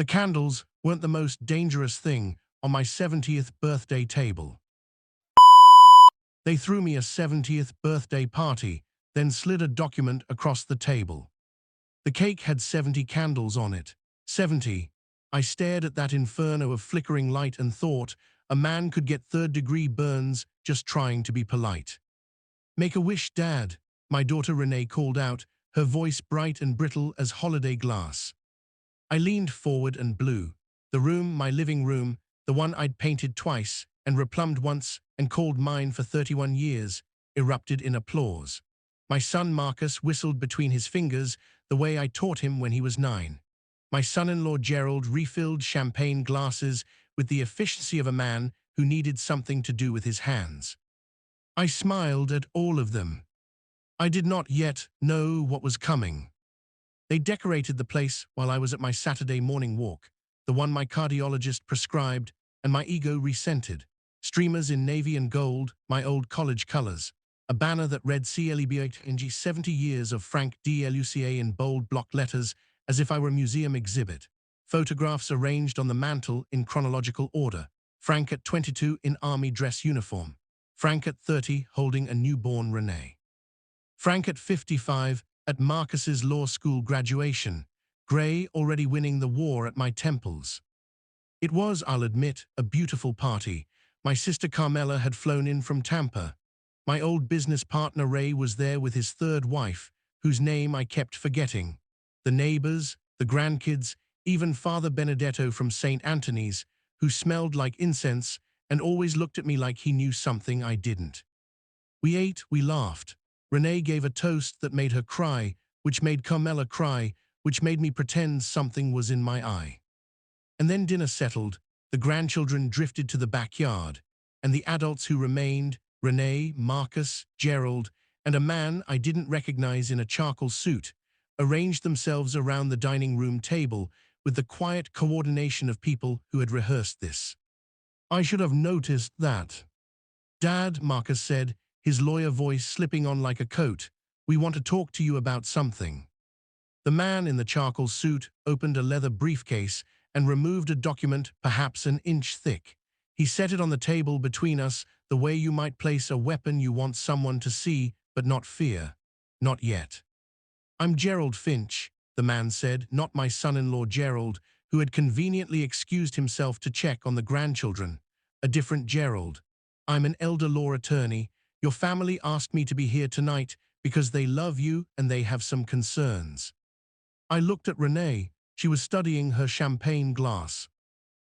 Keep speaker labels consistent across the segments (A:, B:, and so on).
A: The candles weren't the most dangerous thing on my 70th birthday table. They threw me a 70th birthday party, then slid a document across the table. The cake had 70 candles on it. 70. I stared at that inferno of flickering light and thought, a man could get third-degree burns just trying to be polite. "Make a wish, Dad," my daughter Renee called out, her voice bright and brittle as holiday glass. I leaned forward and blew. The room, my living room, the one I'd painted twice and replumbed once and called mine for 31 years, erupted in applause. My son Marcus whistled between his fingers the way I taught him when he was 9. My son-in-law Gerald refilled champagne glasses with the efficiency of a man who needed something to do with his hands. I smiled at all of them. I did not yet know what was coming. They decorated the place while I was at my Saturday morning walk, the one my cardiologist prescribed, and my ego resented. Streamers in navy and gold, my old college colors. A banner that read CLEBING 70 years of Frank D. Luca in bold block letters, as if I were a museum exhibit. Photographs arranged on the mantel in chronological order. Frank at 22 in army dress uniform. Frank at 30 holding a newborn Renee. Frank at 55 at Marcus's law school graduation. Gray already winning the war at my temples. It was, I'll admit, a beautiful party. My sister Carmela had flown in from Tampa. My old business partner Ray was there with his third wife, whose name I kept forgetting. The neighbors, the grandkids, even Father Benedetto from St. Anthony's, who smelled like incense and always looked at me like he knew something I didn't. We ate, we laughed. Renee gave a toast that made her cry, which made Carmela cry, which made me pretend something was in my eye. And then dinner settled, the grandchildren drifted to the backyard, and the adults who remained, Renee, Marcus, Gerald, and a man I didn't recognize in a charcoal suit, arranged themselves around the dining room table with the quiet coordination of people who had rehearsed this. "I should have noticed that." "Dad," Marcus said, his lawyer voice slipping on like a coat, "we want to talk to you about something." The man in the charcoal suit opened a leather briefcase and removed a document perhaps an inch thick. He set it on the table between us the way you might place a weapon you want someone to see but not fear. Not yet. "I'm Gerald Finch," the man said, not my son-in-law Gerald, who had conveniently excused himself to check on the grandchildren. A different Gerald. "I'm an elder law attorney. Your family asked me to be here tonight because they love you and they have some concerns." I looked at Renee. She was studying her champagne glass.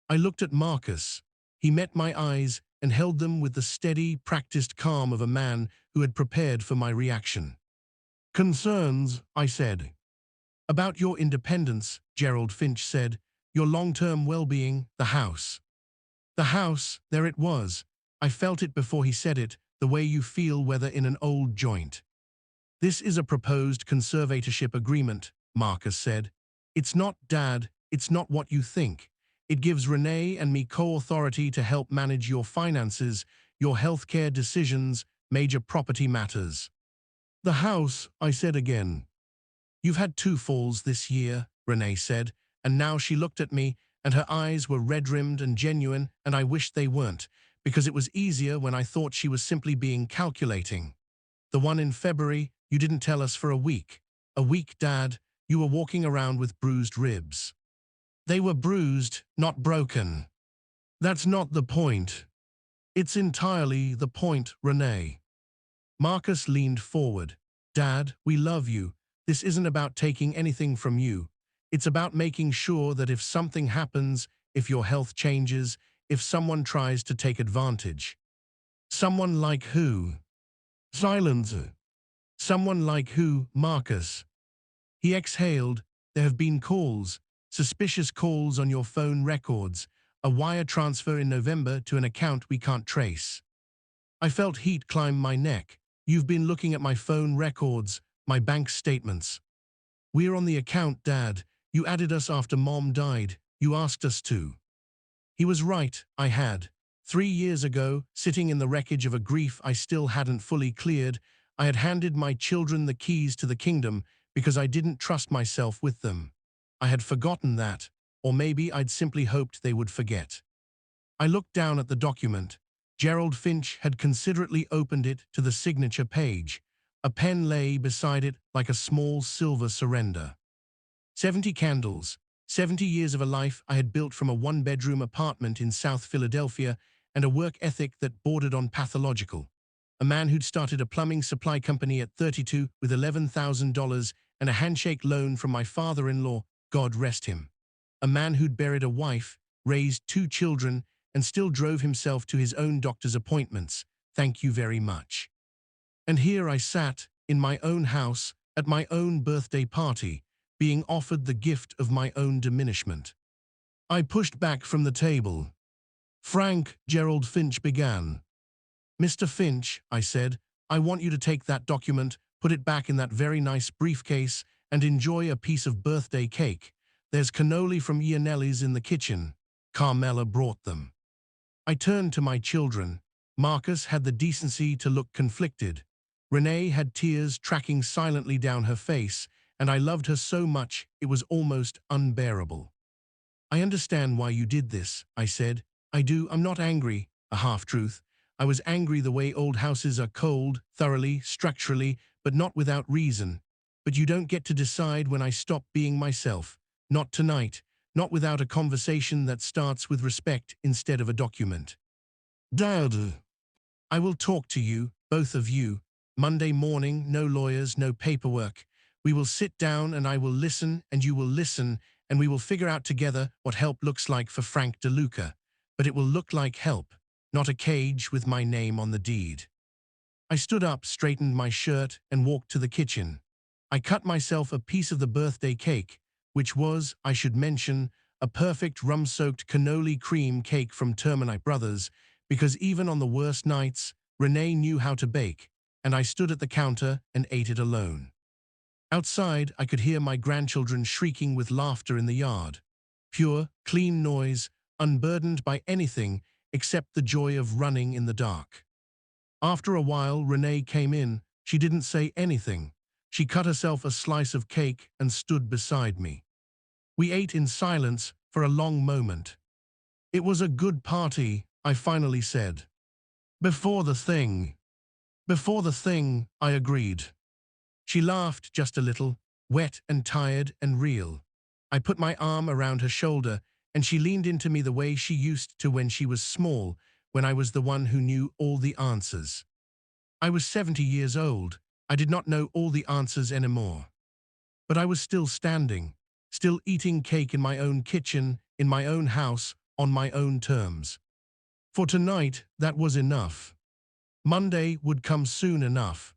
A: I looked at Marcus. He met my eyes and held them with the steady, practiced calm of a man who had prepared for my reaction. "Concerns," I said. "About your independence," Gerald Finch said, "your long-term well-being, the house." The house, there it was. I felt it before he said it, the way you feel whether in an old joint. "This is a proposed conservatorship agreement," Marcus said. "It's not, Dad, it's not what you think. It gives Renee and me co-authority to help manage your finances, your healthcare decisions, major property matters." "The house," I said again. "You've had 2 falls this year," Renee said, and now she looked at me, and her eyes were red-rimmed and genuine, and I wished they weren't, because it was easier when I thought she was simply being calculating. "The one in February, you didn't tell us for a week. A week, Dad, you were walking around with bruised ribs." "They were bruised, not broken." "That's not the point." "It's entirely the point, Renee." Marcus leaned forward. "Dad, we love you. This isn't about taking anything from you. It's about making sure that if something happens, if your health changes, if someone tries to take advantage." "Someone like who?" "Silence." "Someone like who, Marcus?" He exhaled. "There have been calls, suspicious calls on your phone records, a wire transfer in November to an account we can't trace." I felt heat climb my neck. "You've been looking at my phone records, my bank statements." "We're on the account, Dad. You added us after Mom died. You asked us to." He was right, I had. 3 years ago, sitting in the wreckage of a grief I still hadn't fully cleared, I had handed my children the keys to the kingdom because I didn't trust myself with them. I had forgotten that, or maybe I'd simply hoped they would forget. I looked down at the document. Gerald Finch had considerately opened it to the signature page. A pen lay beside it like a small silver surrender. 70 candles, 70 years of a life I had built from a one-bedroom apartment in South Philadelphia and a work ethic that bordered on pathological. A man who'd started a plumbing supply company at 32 with $11,000 and a handshake loan from my father-in-law, God rest him. A man who'd buried a wife, raised 2 children, and still drove himself to his own doctor's appointments. Thank you very much. And here I sat, in my own house, at my own birthday party, being offered the gift of my own diminishment. I pushed back from the table. "Frank," Gerald Finch began. "Mr. Finch," I said, "I want you to take that document, put it back in that very nice briefcase, and enjoy a piece of birthday cake. There's cannoli from Ianelli's in the kitchen. Carmela brought them." I turned to my children. Marcus had the decency to look conflicted. Renee had tears tracking silently down her face, and I loved her so much it was almost unbearable. "I understand why you did this," I said. "I do. I'm not angry," a half-truth. I was angry the way old houses are cold, thoroughly, structurally, but not without reason. But you don't get to decide when I stop being myself. Not tonight. Not without a conversation that starts with respect instead of a document. "Dad, I will talk to you, both of you. Monday morning, no lawyers, no paperwork. We will sit down and I will listen and you will listen and we will figure out together what help looks like for Frank DeLuca. But it will look like help, not a cage with my name on the deed." I stood up, straightened my shirt, and walked to the kitchen. I cut myself a piece of the birthday cake, which was, I should mention, a perfect rum-soaked cannoli cream cake from Terminite Brothers, because even on the worst nights, Renee knew how to bake, and I stood at the counter and ate it alone. Outside, I could hear my grandchildren shrieking with laughter in the yard. Pure, clean noise, unburdened by anything except the joy of running in the dark. After a while, Renee came in. She didn't say anything. She cut herself a slice of cake and stood beside me. We ate in silence for a long moment. "It was a good party," I finally said. Before the thing, I agreed." She laughed just a little, wet and tired and real. I put my arm around her shoulder, and she leaned into me the way she used to when she was small, when I was the one who knew all the answers. I was 70 years old. I did not know all the answers anymore. But I was still standing, still eating cake in my own kitchen, in my own house, on my own terms. For tonight, that was enough. Monday would come soon enough.